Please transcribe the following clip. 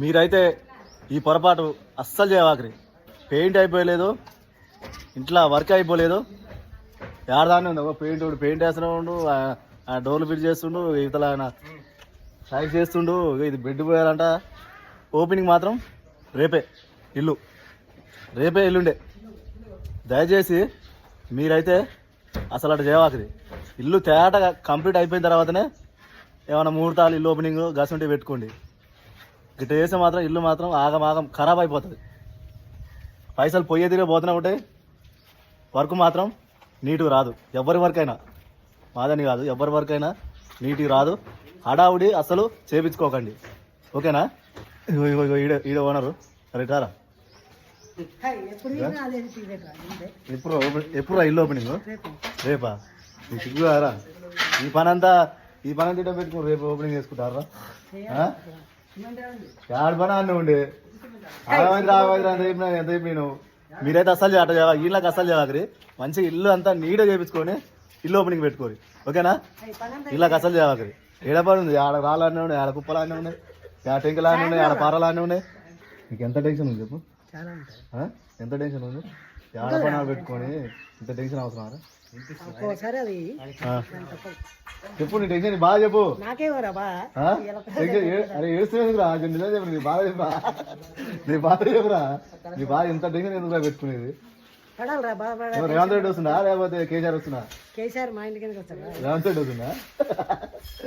మీరైతే ఈ పొరపాటు అస్సలు చేయవాకరి. పెయింట్ అయిపోయలేదు, ఇంట్లో వర్క్ అయిపోలేదు, ఏడదాన్ని ఉంది. పెయింట్ వేస్తూనే ఉండు, డోర్లు ఫిట్ చేస్తుండు, ఇతల ఆయన సైజ్ చేస్తుండు. ఇది బెడ్ పోయారంట. ఓపెనింగ్ మాత్రం రేపే ఎల్లుండే. దయచేసి మీరైతే అసలు అటు చేయవాకరి. ఇల్లు తేటగా కంప్లీట్ అయిపోయిన తర్వాతనే ఏమైనా ముహూర్తాలు ఇల్లు ఓపెనింగ్ గసంటే పెట్టుకోండి. గిట్ట చేస్తే మాత్రం ఇల్లు మాత్రం ఆగం ఖరాబ్ అయిపోతుంది. పైసలు పోయే తీరే పోతూనే ఉంటాయి, వర్క్ మాత్రం నీట్గా రాదు. ఎవరి వర్క్ అయినా, మాదని కాదు, ఎవరి వర్క్ అయినా నీట్గా రాదు. హడావుడి అసలు చేపించుకోకండి, ఓకేనా? ఈడ ఓనరు రిటారా. ఎప్పుడు ఇల్లు ఓపెనింగ్? రేపా? నీకు సిగ్గురా? ఈ పని అంతా ఇట్లా పెట్టుకుని రేపు ఓపెనింగ్ చేసుకుంటారా? ఏడు పని అన్నీ ఉండే ఎంత చెప్పినావు? మీరైతే అస్సలు అట్ట వీళ్ళకి అస్సలు చేయకరి. మంచిగా ఇల్లు అంతా నీట్గా చేపించుకొని ఇల్లు ఓపెనింగ్ పెట్టుకోరు, ఓకేనా? వీళ్ళకి అస్సలు చేయకరి. ఏడపడి ఉంది, ఆడ రాళ్ళన్నీ ఉన్నాయి, ఆడ కుప్పలాన్నీ ఉన్నాయి, ఆడ టెంకలాన్నీ ఉన్నాయి, ఆడ పారలాన్నీ ఉన్నాయి. నీకు ఎంత టెన్షన్ ఉంది చెప్పు? ఎంత టెన్షన్ ఉంది? ఆడ పని పెట్టుకొని ఇంత టెన్షన్ అవసరం? చెప్పు, నీ టెన్షన్ బాగా చెప్పు. అరే ఏడుస్తున్నా చెప్పు, నీ బాధ చెప్పురా. నీ బాధ చెప్పురా. నీ బాధ ఎంత టెన్షన్ ఎందుకు పెట్టుకునేది? రేవంత్ రెడ్డి వస్తుందా లేకపోతే కేసీఆర్ వస్తుందా? రేవంత్ రెడ్డి వస్తుందా?